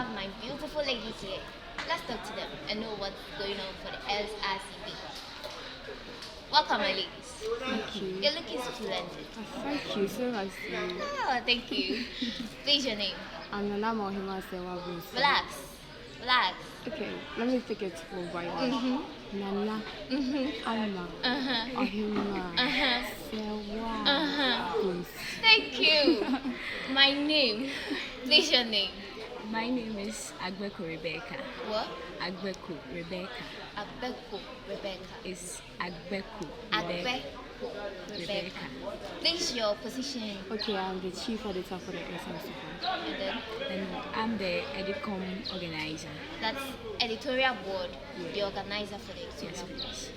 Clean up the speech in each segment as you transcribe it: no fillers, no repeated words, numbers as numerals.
have my beautiful ladies here. Let's talk to them and know what's going on for the SRC. Welcome, my ladies. Thank you. You're looking splendid. Thank you so much. Oh, thank you. Please, your name. I'm Nana Mohima Sewa Bruce. Relax. Relax. Okay, let me take it one by one. Mm-hmm. Nana, Amma, Ohima, Sewa Bruce. Thank you. My name. Please, your name. My name is Agbeku Rebecca. What? Agbeku Rebecca. Agbeku Rebecca. It's Agbeku Agbeku Rebecca. Please, your position. Okay, I'm the chief editor for the SRC. And then And I'm the EDICOM organizer. that's editorial board, the organizer for the editorial Yes, board. please.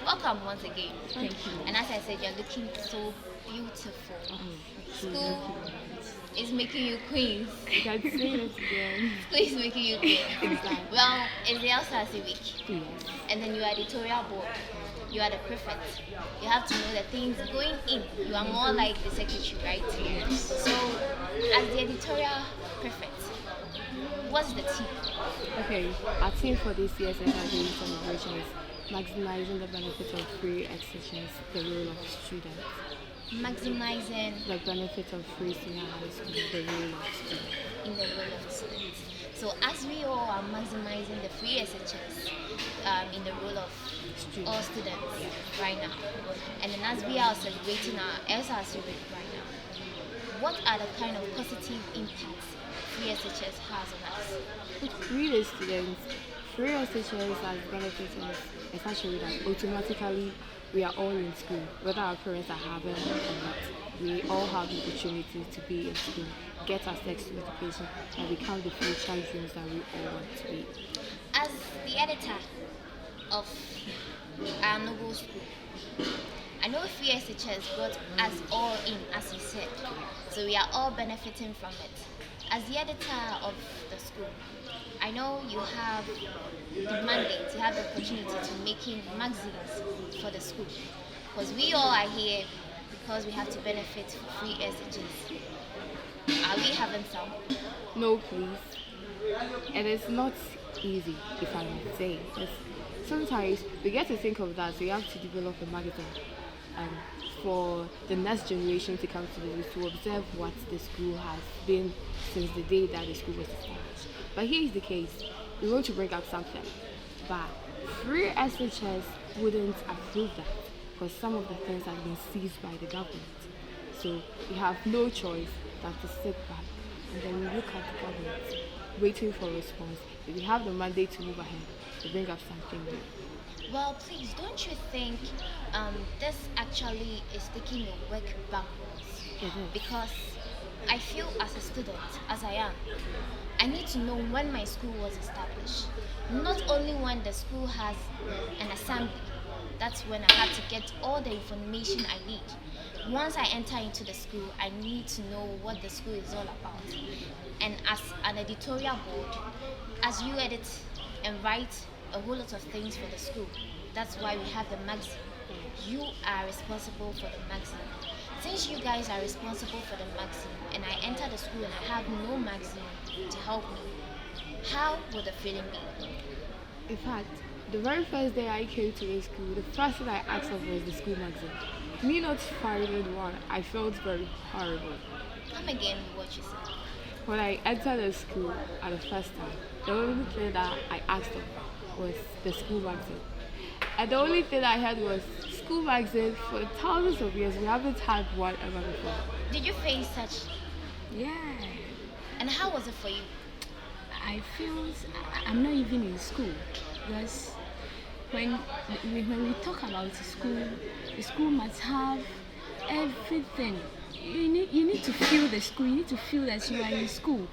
Welcome once again. Thank you. And as I said, you're looking so beautiful. School is making you queens. You can say it again. School is making you queens. Exactly. Well, it's the SRC week. Yes. And then you are editorial board. You are the prefect. You have to know the things going in. You are more like the secretary, right? So, as the editorial prefect, what's the team? Okay, our team for this year's SRC celebration is maximizing the benefit of free extensions, the role of students. Maximizing The benefit of free senior high school, the role of students. in the role of students. So as we all are maximizing the free SHS in the role of all students right now, and then as we are celebrating our SRC week right now, what are the kind of positive impacts free SHS has on us? Free the students, free SHS has benefited us essentially that automatically we are all in school, whether our parents are having it or not. We all have the opportunity to be in school, get our sex education, and become the future dreams that we all want to be. As the editor of our noble school, I know free SHS brought us all in, as you said, so we are all benefiting from it. As the editor of the school, I know you have the mandate, you have the opportunity to making magazines for the school, because we all are here because we have to benefit from free SHS. Are we having some? No, please. And it's not easy, if I may say. It's, sometimes we get to think of that, so you have to develop a magazine for the next generation to come to the to observe what the school has been since the day that the school was established. But here's the case. We want to bring up something, but free SHS wouldn't approve that because some of the things have been seized by the government. So we have no choice than to sit back and then we look at the government, waiting for a response. If we have the mandate to move ahead, to bring up something new. Well, please, don't you think this actually is taking your work backwards? It is. Because I feel as a student, as I am, I need to know when my school was established. Not only when the school has an assembly, that's when I have to get all the information I need. Once I enter into the school, I need to know what the school is all about. And as an editorial board, as you edit and write a whole lot of things for the school, that's why we have the magazine. You are responsible for the magazine. Since you guys are responsible for the magazine and I enter the school and I have no magazine to help me, how would the feeling be? In fact, the very first day I came to the school, the first thing I asked for was the school magazine. Me not finding one, I felt very horrible. Come again with what you said. When I entered the school at the first time, the only thing that I asked for was the school magazine. And the only thing I heard was school magazine for thousands of years. We haven't had one ever before. Did you face such? Yeah. And how was it for you? I feel I'm not even in school because when we talk about the school must have everything. You need to feel the school. You need to feel that you are in school.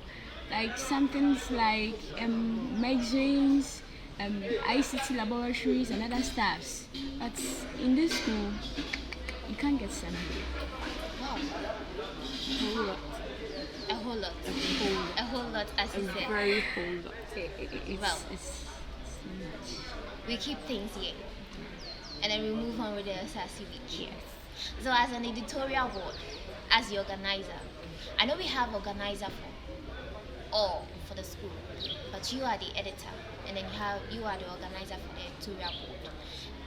Like some things like magazines, ICT laboratories, and other stuffs. But in this school, you can't get some. Wow. A whole lot. A whole lot. A whole lot. A whole lot, as A you said. very whole lot. Well. It's much. We keep things here. And then we move on with the SRC week. Yes. So as an editorial board, as the organizer, I know we have organizer for all for the school, but you are the editor, and then you are the organizer for the editorial board.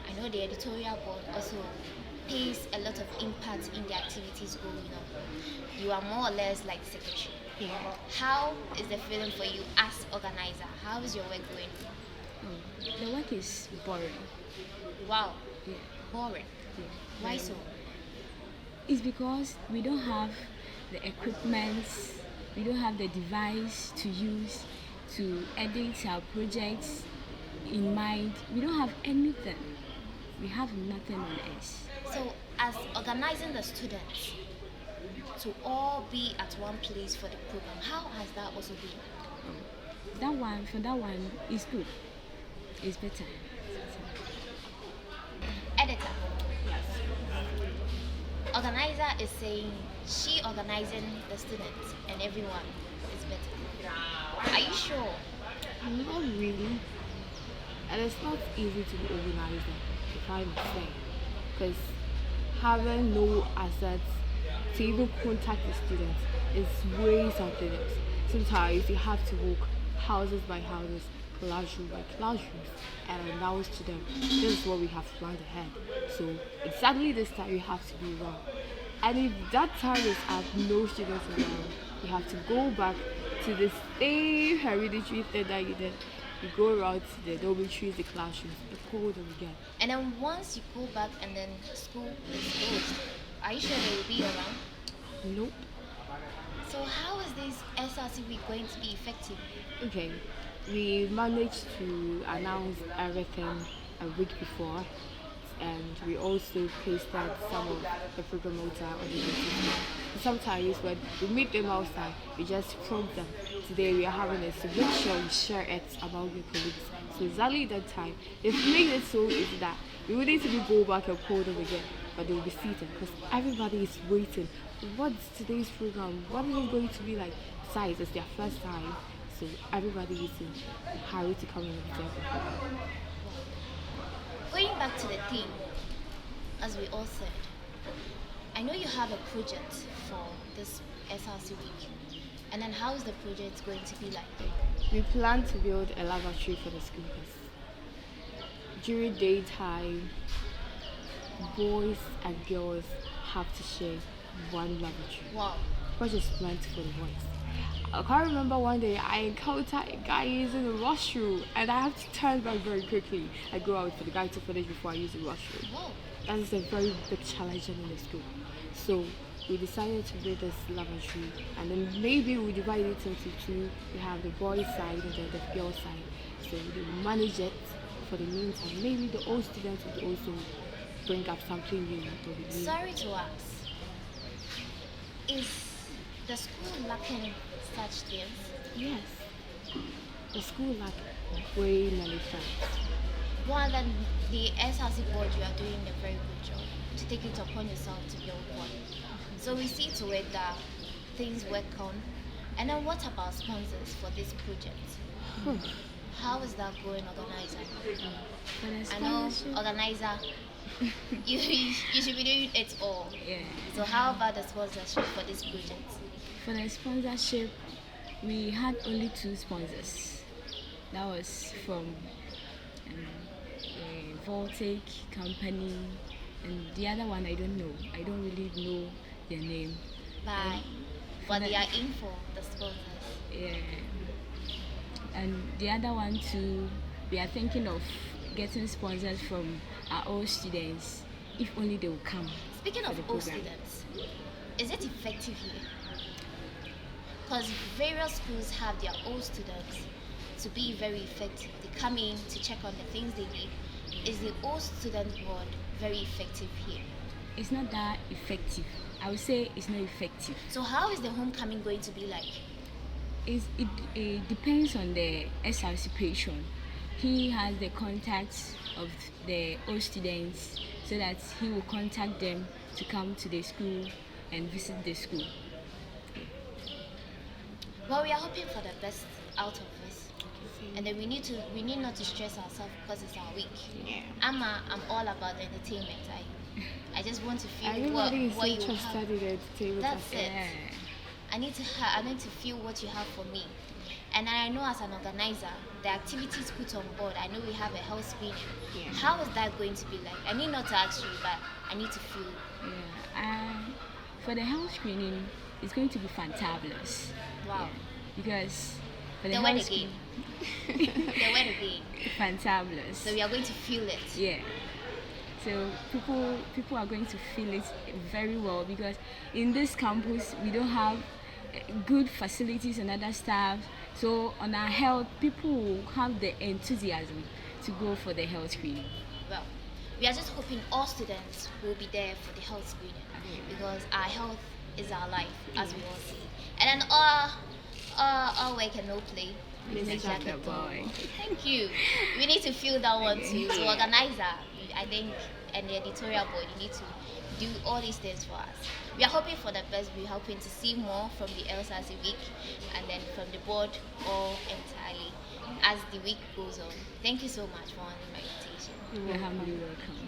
I know the editorial board also pays a lot of impact in the activities going on. You are more or less like the secretary. Yeah. How is the feeling for you as organizer? How is your work going? The work is boring. Wow, Yeah. boring. Yeah. Why so? It's because we don't have the equipment, we don't have the device to use to edit our projects in mind. We don't have anything. We have nothing on us. So, as organizing the students to all be at one place for the program, how has that also been? For that one, is good. It's better. Editor. Organizer is saying she organizing the students and everyone is better. Are you sure? Not really. And it's not easy to be organized, if I must say. Because having no assets to even contact the students is way something else. Sometimes you have to walk houses by houses, classroom by classrooms, and announce to them, this is what we have planned ahead. So exactly this time you have to be around. And if that time is up, no students around, you have to go back to the same hereditary thing that you did. You go around to the dormitories, the classrooms, the code again. And then once you go back and then school is closed, are you sure they will be around? Nope. So how is this SRC week going to be effective? Okay, we managed to announce everything a week before, and we also pasted some of the program on the notice. Sometimes when we meet them outside, we just prompt them. Today we are having this, so make sure you share it among your colleagues. So exactly that time, they've made it so easy that we wouldn't even go back and call them again, but they will be seated because everybody is waiting. What's today's program? What is it going to be like? Besides, it's their first time, so everybody is in a hurry to come and observe the program. Going back to the theme, as we all said, I know you have a project for this SRC week. And then how is the project going to be like? We plan to build a lavatory for the school because during daytime, boys and girls have to share one lavatory, Wow. which is meant for the boys. I can't remember one day I encountered a guy using the washroom and I have to turn back very quickly. I go out for the guy to finish before I use the washroom. Wow. That is a very big challenge in the school. So we decided to build this lavatory and then maybe we divide it into two. We have the boys side and then the girls side. So we will manage it for the meantime. Maybe the old students would also bring up something new. Sorry to ask. Is the school lacking such things? Yes. The school lack way many things. More than the SRC board, you are doing a very good job to take it upon yourself to build one. So we see to it that things work on. And then what about sponsors for this project? How is that going, organizer? For the I know, scholarship, organizer, you should be doing it all. yeah. So how about the sponsorship for this project? For the sponsorship, we had only 2 sponsors. That was from a Voltaic company, and the other one I don't know. I don't really know their name. Bye. But they are in for the sponsors. Yeah. And the other one too, we are thinking of getting sponsors from our old students, if only they will come. Speaking for of the old program. students, is it effective here? Because various schools have their old students to be very effective. They come in to check on the things they need. Is the old student board very effective here? It's not that effective. I would say it's not effective. So how is the homecoming going to be like? It depends on the SRC patron. He has the contacts of the old students so that he will contact them to come to the school and visit the school. Well, we are hoping for the best out of this. And then we need not to stress ourselves because it's our week. Yeah. I'm all about entertainment. I just want to feel Everybody what is you have. interested in entertainment. That's it. Yeah. I need to feel what you have for me. And I know as an organizer, the activities put on board, I know we have a health screening. Yeah. How is that going to be like? I need not to ask you, but I need to feel. Yeah. For the health screening, it's going to be fantabulous. Wow. Because for the The word health again. screening, The word again. fantabulous. So we are going to feel it. Yeah. So people are going to feel it very well, because in this campus we don't have good facilities and other stuff. So on our health, people will have the enthusiasm to go for the health screening. Well, we are just hoping all students will be there for the health screening, because our health is our life, as we all see. And then all work and no play. Mr. Chocolate boy. Thank you. We need to feel that one too. So organizer, I think, and the editorial board, you need to do all these things for us. We are hoping for the best. We're hoping to see more from the SRC week, and then from the board all entirely as the week goes on. Thank you so much for honoring my invitation. You're humbly welcome.